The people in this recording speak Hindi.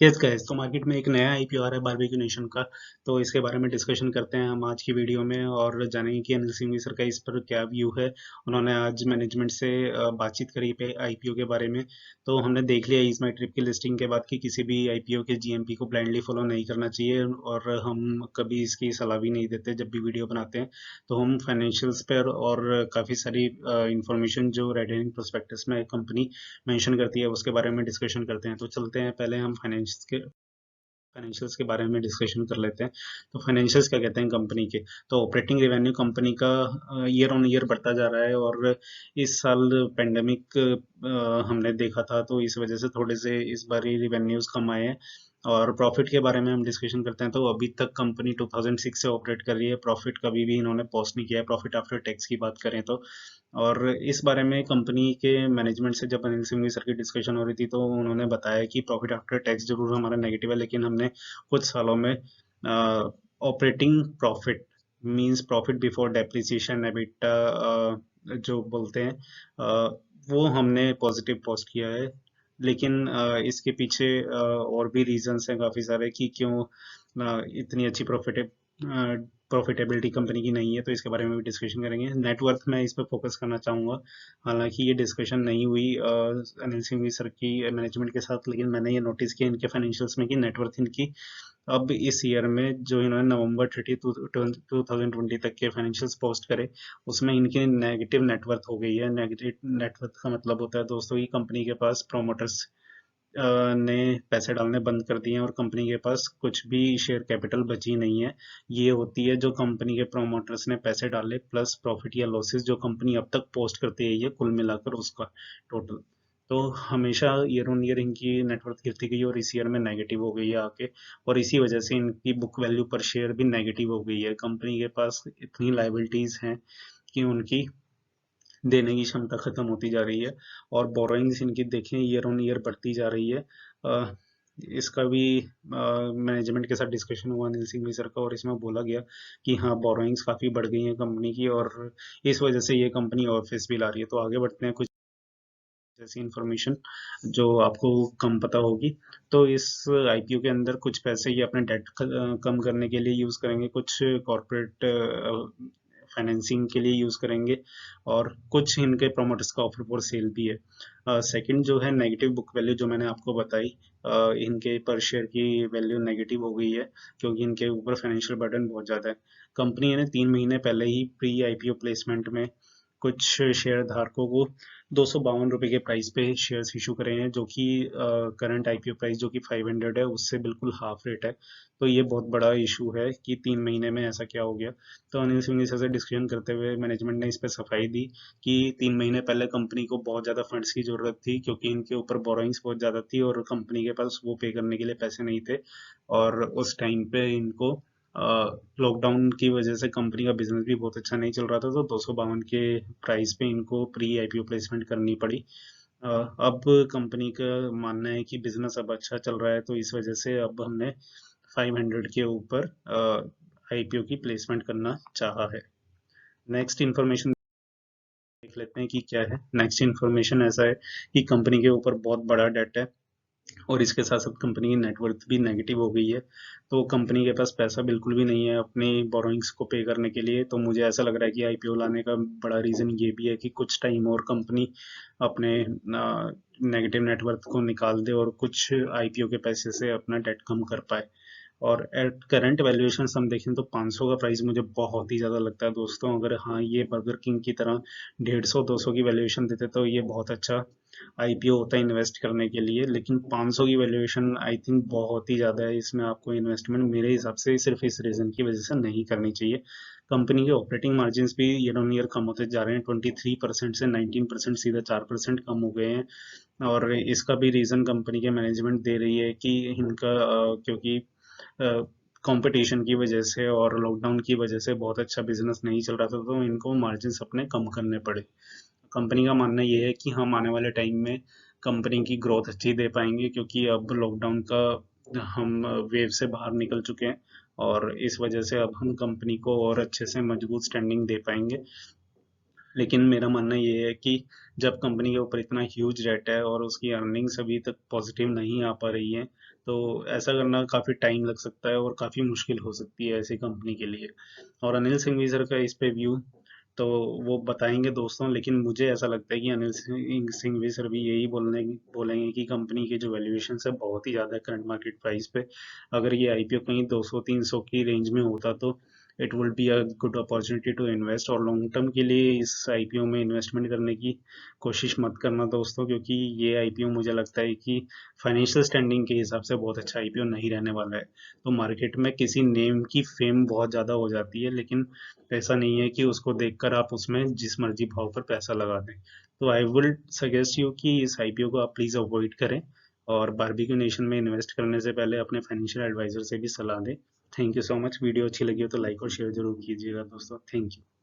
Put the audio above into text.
यस गाइस, तो मार्केट में एक नया आईपीओ आ रहा है बारबेक्यू नेशन का। तो इसके बारे में डिस्कशन करते हैं हम आज की वीडियो में और जानेंगे कि अनिल सिंघवी सर का इस पर क्या व्यू है। उन्होंने आज मैनेजमेंट से बातचीत करी पे आईपीओ के बारे में। तो हमने देख लिया इस माई ट्रिप की लिस्टिंग के बाद कि किसी भी आईपीओ के जीएमपी को ब्लाइंडली फॉलो नहीं करना चाहिए और हम कभी इसकी सलाह भी नहीं देते जब भी वीडियो बनाते हैं। तो हम फाइनेंशियल्स पर और काफ़ी सारी इंफॉर्मेशन जो रेड हेरिंग प्रोस्पेक्टस में कंपनी मेंशन करती है उसके बारे में डिस्कशन करते हैं। तो चलते हैं, पहले हम फाइनेंशियल्स के बारे में डिस्कशन कर लेते हैं। तो फाइनेंशियल्स क्या कहते हैं कंपनी के। तो ऑपरेटिंग रेवेन्यू कंपनी का ईयर ऑन ईयर बढ़ता जा रहा है और इस साल पेंडेमिक हमने देखा था, तो इस वजह से थोड़े से इस बार रिवेन्यूज कम आए हैं। और प्रॉफिट के बारे में हम डिस्कशन करते हैं। तो अभी तक कंपनी 2006 से ऑपरेट कर रही है, प्रॉफिट कभी भी इन्होंने पोस्ट नहीं किया है, प्रॉफिट आफ्टर टैक्स की बात करें तो। और इस बारे में कंपनी के मैनेजमेंट से जब अनिल सिंघवी सर की डिस्कशन हो रही थी, तो उन्होंने बताया कि प्रॉफिट आफ्टर टैक्स जरूर हमारा नेगेटिव है, लेकिन हमने कुछ सालों में operating profit means profit before depreciation EBITDA जो बोलते हैं, वो हमने पॉजिटिव पोस्ट किया है। लेकिन इसके पीछे और भी रीजंस हैं काफ़ी सारे कि क्यों इतनी अच्छी प्रॉफिटेबिलिटी कंपनी की नहीं है। तो इसके बारे में भी डिस्कशन करेंगे। नेटवर्थ में इस पर फोकस करना चाहूँगा। हालांकि ये डिस्कशन नहीं हुई अनिल सिंघवी सर की मैनेजमेंट के साथ, लेकिन मैंने ये नोटिस किया इनके फाइनेंशियल्स में कि नेटवर्थ इनकी अब इस ईयर में जो इन्होंने नवंबर 30 2020 तक के फाइनेंशियल्स पोस्ट करे, उसमें इनकी नेगेटिव नेटवर्थ हो गई है। नेगेटिव नेटवर्थ का मतलब होता है दोस्तों की कंपनी के पास प्रोमोटर्स ने पैसे डालने बंद कर दिए हैं और कंपनी के पास कुछ भी शेयर कैपिटल बची नहीं है। ये होती है जो कंपनी के प्रोमोटर्स ने पैसे डाले प्लस प्रॉफिट या लॉसेस जो कंपनी अब तक पोस्ट करती है, ये कुल मिलाकर उसका टोटल। तो हमेशा ईयर ऑन ईयर इनकी नेटवर्थ गिरती गई और इस ईयर में नेगेटिव हो गई है आके। और इसी वजह से इनकी बुक वैल्यू पर शेयर भी नेगेटिव हो गई है। कंपनी के पास इतनी लाइबिलिटीज हैं कि उनकी देने की क्षमता खत्म होती जा रही है। और बोरोइंग्स इनकी देखें ईयर ऑन ईयर बढ़ती जा रही है। इसका भी मैनेजमेंट के साथ डिस्कशन हुआ अनिल सिंघवी सर का, और इसमें बोला गया कि हाँ, बोरोइंग्स काफ़ी बढ़ गई हैं कंपनी की और इस वजह से ये कंपनी ऑफिस भी ला रही है। तो आगे बढ़ते हैं, कुछ जैसी इंफॉर्मेशन जो आपको कम पता होगी। तो इस आईपीओ के अंदर कुछ पैसे ये अपने डेट कम करने के लिए यूज़ करेंगे, कुछ कॉरपोरेट फाइनेंसिंग के लिए यूज़ करेंगे और कुछ इनके प्रोमोटर्स का ऑफर फॉर सेल भी है। सेकंड जो है नेगेटिव बुक वैल्यू जो मैंने आपको बताई, इनके पर शेयर की वैल्यू नेगेटिव हो गई है क्योंकि इनके ऊपर फाइनेंशियल बर्डन बहुत ज़्यादा है। कंपनी ने 3 महीने पहले ही प्री आईपीओ प्लेसमेंट में कुछ शेयर धारकों को ₹252 के प्राइस पे शेयर्स इशू करे हैं, जो कि करंट आईपीओ प्राइस जो कि 500 है उससे बिल्कुल हाफ रेट है। तो ये बहुत बड़ा इशू है कि 3 महीने में ऐसा क्या हो गया। तो अनिल सिंघवी सर से डिस्कशन करते हुए मैनेजमेंट ने इस पर सफाई दी कि 3 महीने पहले कंपनी को बहुत ज़्यादा फंड्स की ज़रूरत थी क्योंकि इनके ऊपर बोरोइंग्स बहुत ज़्यादा थी और कंपनी के पास वो पे करने के लिए पैसे नहीं थे। और उस टाइम पे इनको लॉकडाउन की वजह से कंपनी का बिजनेस भी बहुत अच्छा नहीं चल रहा था, तो 252 के प्राइस पे इनको प्री आईपीओ प्लेसमेंट करनी पड़ी। अब कंपनी का मानना है कि बिजनेस अब अच्छा चल रहा है, तो इस वजह से अब हमने 500 के ऊपर आईपीओ की प्लेसमेंट करना चाहा है। नेक्स्ट इन्फॉर्मेशन देख लेते हैं कि क्या है। नेक्स्ट इन्फॉर्मेशन ऐसा है कि कंपनी के ऊपर बहुत बड़ा डेट है और इसके साथ साथ कंपनी की नेटवर्थ भी नेगेटिव हो गई है। तो कंपनी के पास पैसा बिल्कुल भी नहीं है अपनी बोरोइंग्स को पे करने के लिए। तो मुझे ऐसा लग रहा है कि आईपीओ लाने का बड़ा रीज़न ये भी है कि कुछ टाइम और कंपनी अपने नेगेटिव नेटवर्थ को निकाल दे और कुछ आईपीओ के पैसे से अपना डेट कम कर पाए। और एट करंट वैल्यूएशन हम देखें तो 500 का प्राइस मुझे बहुत ही ज़्यादा लगता है दोस्तों। अगर हाँ, ये बर्गर किंग की तरह 150-200 की वैल्यूएशन देते तो ये बहुत अच्छा आईपीओ होता है इन्वेस्ट करने के लिए। लेकिन 500 की वैल्यूएशन आई थिंक बहुत ही ज़्यादा है। इसमें आपको इन्वेस्टमेंट मेरे हिसाब से सिर्फ इस रीज़न की वजह से नहीं करनी चाहिए। कंपनी के ऑपरेटिंग मार्जिन भी ईयर ऑन ईयर कम होते जा रहे हैं, 23% से 19%, सीधा 4% कम हो गए हैं। और इसका भी रीज़न कंपनी के मैनेजमेंट दे रही है कि इनका क्योंकि कंपटीशन की वजह से और लॉकडाउन की वजह से बहुत अच्छा बिजनेस नहीं चल रहा था, तो इनको मार्जिन्स अपने कम करने पड़े। कंपनी का मानना ये है कि हम आने वाले टाइम में कंपनी की ग्रोथ अच्छी दे पाएंगे क्योंकि अब लॉकडाउन का हम वेव से बाहर निकल चुके हैं और इस वजह से अब हम कंपनी को और अच्छे से मजबूत स्टैंडिंग दे पाएंगे। लेकिन मेरा मानना ये है कि जब कंपनी के ऊपर इतना ह्यूज डेट है और उसकी अर्निंग्स अभी तक पॉजिटिव नहीं आ पा रही हैं, तो ऐसा करना काफ़ी टाइम लग सकता है और काफ़ी मुश्किल हो सकती है ऐसी कंपनी के लिए। और अनिल सिंघवी सर का इस पे व्यू तो वो बताएंगे दोस्तों, लेकिन मुझे ऐसा लगता है कि अनिल सिंघवी सर भी यही बोलेंगे कि कंपनी के जो वैल्यूएशन है बहुत ही ज़्यादा है करंट मार्केट प्राइस पे। अगर ये आईपीओ कहीं 200-300 की रेंज में होता तो it would be a good opportunity to invest, और लॉन्ग टर्म के लिए इस आईपीओ में इन्वेस्टमेंट करने की कोशिश मत करना दोस्तों, क्योंकि ये आईपीओ मुझे लगता है कि फाइनेंशियल स्टैंडिंग के हिसाब से बहुत अच्छा आईपीओ नहीं रहने वाला है। तो मार्केट में किसी नेम की फेम बहुत ज़्यादा हो जाती है, लेकिन ऐसा नहीं है कि उसको देखकर आप उसमें जिस मर्जी भाव पर पैसा लगा दें। तो आई वुड सजेस्ट यू कि इस आईपीओ को आप प्लीज़ अवॉइड करें, और बारबेक्यू नेशन में इन्वेस्ट करने से पहले अपने फाइनेंशियल एडवाइजर से भी सलाह दें। Thank you so much. Video अच्छी लगी हो तो लाइक और शेयर जरूर कीजिएगा दोस्तों। Thank you.